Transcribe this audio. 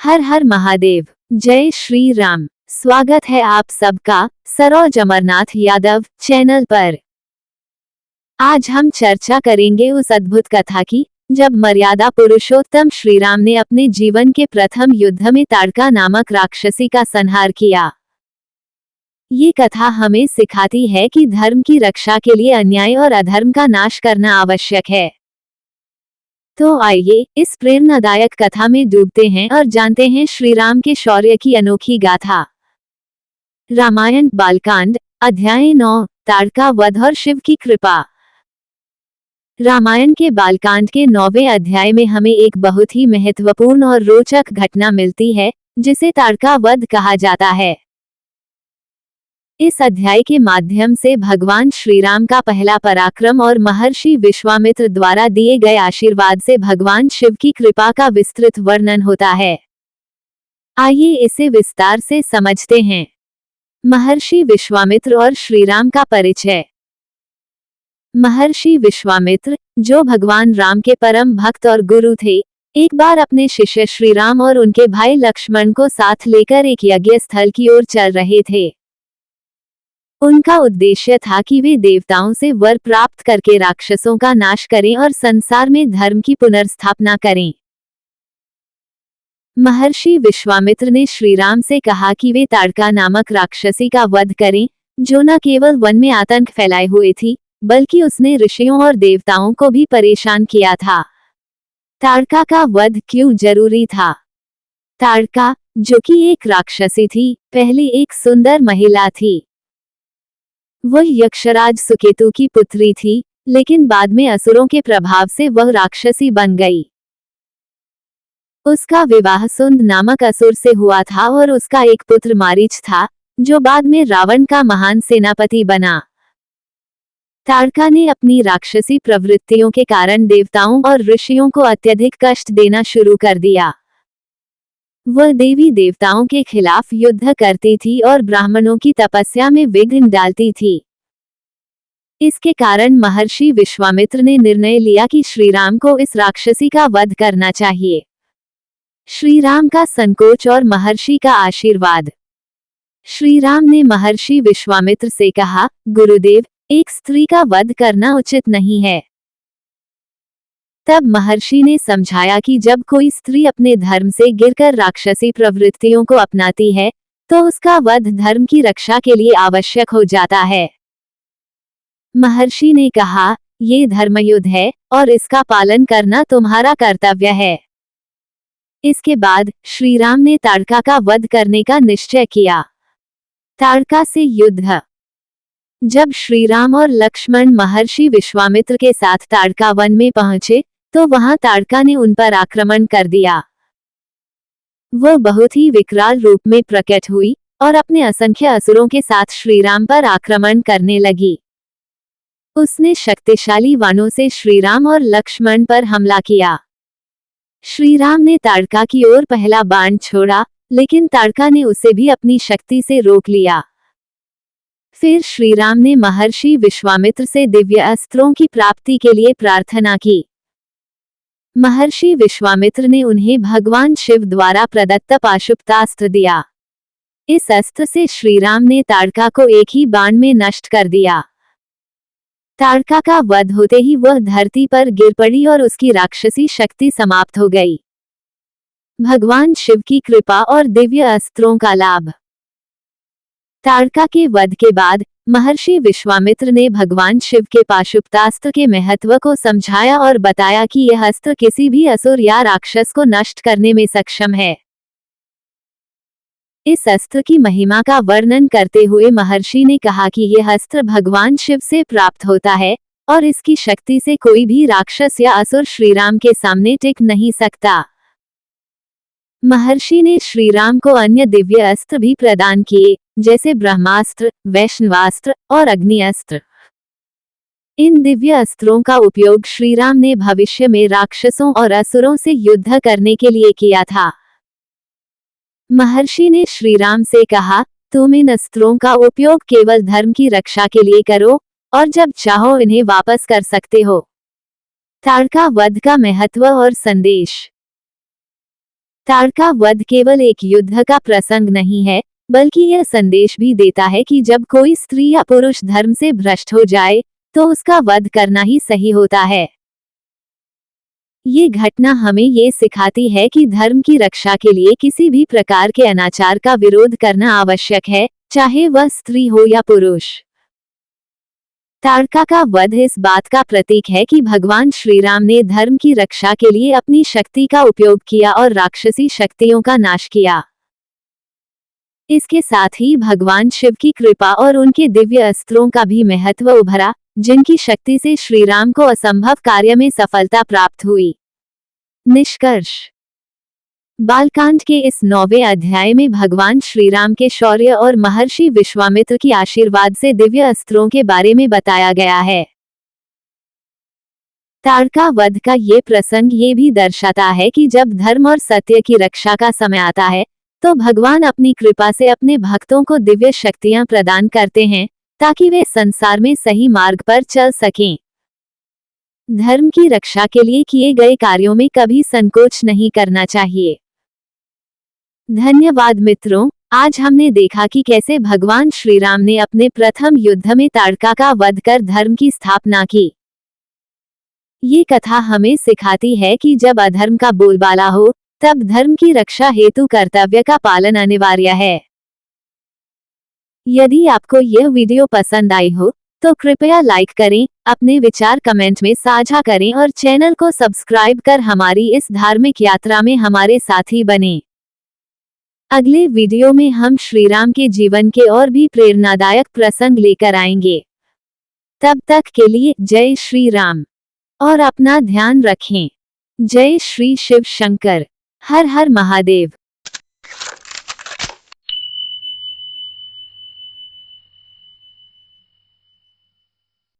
हर हर महादेव। जय श्री राम। स्वागत है आप सबका सरोज अमरनाथ यादव चैनल पर। आज हम चर्चा करेंगे उस अद्भुत कथा की जब मर्यादा पुरुषोत्तम श्री राम ने अपने जीवन के प्रथम युद्ध में ताड़का नामक राक्षसी का संहार किया। ये कथा हमें सिखाती है कि धर्म की रक्षा के लिए अन्याय और अधर्म का नाश करना आवश्यक है। तो आइए इस प्रेरणादायक कथा में डूबते हैं और जानते हैं श्री राम के शौर्य की अनोखी गाथा। रामायण बालकांड अध्याय 9 ताड़का वध और शिव की कृपा। रामायण के बालकांड के 9वें अध्याय में हमें एक बहुत ही महत्वपूर्ण और रोचक घटना मिलती है जिसे ताड़का वध कहा जाता है। इस अध्याय के माध्यम से भगवान श्री राम का पहला पराक्रम और महर्षि विश्वामित्र द्वारा दिए गए आशीर्वाद से भगवान शिव की कृपा का विस्तृत वर्णन होता है। आइए इसे विस्तार से समझते हैं। महर्षि विश्वामित्र और श्री राम का परिचय। महर्षि विश्वामित्र, जो भगवान राम के परम भक्त और गुरु थे, एक बार अपने शिष्य श्री राम और उनके भाई लक्ष्मण को साथ लेकर एक यज्ञ स्थल की ओर चल रहे थे। उनका उद्देश्य था कि वे देवताओं से वर प्राप्त करके राक्षसों का नाश करें और संसार में धर्म की पुनर्स्थापना करें। महर्षि विश्वामित्र ने श्री राम से कहा कि वे ताड़का नामक राक्षसी का वध करें, जो न केवल वन में आतंक फैलाए हुए थी, बल्कि उसने ऋषियों और देवताओं को भी परेशान किया था। ताड़का का वध क्यों जरूरी था? ताड़का, जो कि एक राक्षसी थी, पहले एक सुंदर महिला थी। वह यक्षराज सुकेतु की पुत्री थी, लेकिन बाद में असुरों के प्रभाव से वह राक्षसी बन गई। उसका विवाह सुंद नामक असुर से हुआ था और उसका एक पुत्र मारीच था, जो बाद में रावण का महान सेनापति बना। ताड़का ने अपनी राक्षसी प्रवृत्तियों के कारण देवताओं और ऋषियों को अत्यधिक कष्ट देना शुरू कर दिया। वह देवी देवताओं के खिलाफ युद्ध करती थी और ब्राह्मणों की तपस्या में विघ्न डालती थी। इसके कारण महर्षि विश्वामित्र ने निर्णय लिया कि श्री राम को इस राक्षसी का वध करना चाहिए। श्री राम का संकोच और महर्षि का आशीर्वाद। श्री राम ने महर्षि विश्वामित्र से कहा, गुरुदेव, एक स्त्री का वध करना उचित नहीं है। तब महर्षि ने समझाया कि जब कोई स्त्री अपने धर्म से गिरकर राक्षसी प्रवृत्तियों को अपनाती है, तो उसका वध धर्म की रक्षा के लिए आवश्यक हो जाता है। महर्षि ने कहा, ये धर्मयुद्ध है और इसका पालन करना तुम्हारा कर्तव्य है। इसके बाद श्री राम ने ताड़का का वध करने का निश्चय किया। ताड़का से युद्ध। जब श्री राम और लक्ष्मण महर्षि विश्वामित्र के साथ ताड़का वन में पहुंचे, तो वहां ताड़का ने उन पर आक्रमण कर दिया। वह बहुत ही विकराल रूप में प्रकट हुई और अपने असंख्य असुरों के साथ श्री राम पर आक्रमण करने लगी। उसने शक्तिशाली बाणों से श्री राम और लक्ष्मण पर हमला किया। श्री राम ने ताड़का की ओर पहला बाण छोड़ा, लेकिन ताड़का ने उसे भी अपनी शक्ति से रोक लिया। फिर श्री राम ने महर्षि विश्वामित्र से दिव्य अस्त्रों की प्राप्ति के लिए प्रार्थना की। महर्षि विश्वामित्र ने उन्हें भगवान शिव द्वारा प्रदत्त पाशुपतास्त्र दिया। इस अस्त्र से श्री राम ने ताड़का को एक ही बाण में नष्ट कर दिया। ताड़का का वध होते ही वह धरती पर गिर पड़ी और उसकी राक्षसी शक्ति समाप्त हो गई। भगवान शिव की कृपा और दिव्य अस्त्रों का लाभ। ताड़का के वध के बाद महर्षि विश्वामित्र ने भगवान शिव के पाशुपतास्त्र के महत्व को समझाया और बताया कि यह अस्त्र किसी भी असुर या राक्षस को नष्ट करने में सक्षम है। इस अस्त्र की महिमा का वर्णन करते हुए महर्षि ने कहा कि यह अस्त्र भगवान शिव से प्राप्त होता है और इसकी शक्ति से कोई भी राक्षस या असुर श्री राम के सामने टिक नहीं सकता। महर्षि ने श्री राम को अन्य दिव्य अस्त्र भी प्रदान किए, जैसे ब्रह्मास्त्र, वैष्णवास्त्र और अग्निअस्त्र। इन दिव्य अस्त्रों का उपयोग श्री राम ने भविष्य में राक्षसों और असुरों से युद्ध करने के लिए किया था। महर्षि ने श्री राम से कहा, तुम इन अस्त्रों का उपयोग केवल धर्म की रक्षा के लिए करो और जब चाहो इन्हें वापस कर सकते हो। ताड़का वध का महत्व और संदेश। ताड़का वध केवल एक युद्ध का प्रसंग नहीं है, बल्कि यह संदेश भी देता है कि जब कोई स्त्री या पुरुष धर्म से भ्रष्ट हो जाए, तो उसका वध करना ही सही होता है। ये घटना हमें ये सिखाती है कि धर्म की रक्षा के लिए किसी भी प्रकार के अनाचार का विरोध करना आवश्यक है, चाहे वह स्त्री हो या पुरुष। ताड़का का वध इस बात का प्रतीक है कि भगवान श्री राम ने धर्म की रक्षा के लिए अपनी शक्ति का उपयोग किया और राक्षसी शक्तियों का नाश किया। इसके साथ ही भगवान शिव की कृपा और उनके दिव्य अस्त्रों का भी महत्व उभरा, जिनकी शक्ति से श्री राम को असंभव कार्य में सफलता प्राप्त हुई। निष्कर्ष: बालकांड के इस 9वें अध्याय में भगवान श्री राम के शौर्य और महर्षि विश्वामित्र की आशीर्वाद से दिव्य अस्त्रों के बारे में बताया गया है। ताड़का वध का ये प्रसंग ये भी दर्शाता है कि जब धर्म और सत्य की रक्षा का समय आता है, तो भगवान अपनी कृपा से अपने भक्तों को दिव्य शक्तियां प्रदान करते हैं, ताकि वे संसार में सही मार्ग पर चल सकें। धर्म की रक्षा के लिए किए गए कार्यों में कभी संकोच नहीं करना चाहिए। धन्यवाद मित्रों, आज हमने देखा कि कैसे भगवान श्री राम ने अपने प्रथम युद्ध में ताड़का का वध कर धर्म की स्थापना की। ये कथा हमें सिखाती है कि जब अधर्म का बोलबाला हो, तब धर्म की रक्षा हेतु कर्तव्य का पालन अनिवार्य है। यदि आपको यह वीडियो पसंद आई हो, तो कृपया लाइक करें, अपने विचार कमेंट में साझा करें और चैनल को सब्सक्राइब कर हमारी इस धार्मिक यात्रा में हमारे साथी बनें। अगले वीडियो में हम श्री राम के जीवन के और भी प्रेरणादायक प्रसंग लेकर आएंगे। तब तक के लिए जय श्री राम और अपना ध्यान रखें। जय श्री शिव शंकर। हर हर महादेव।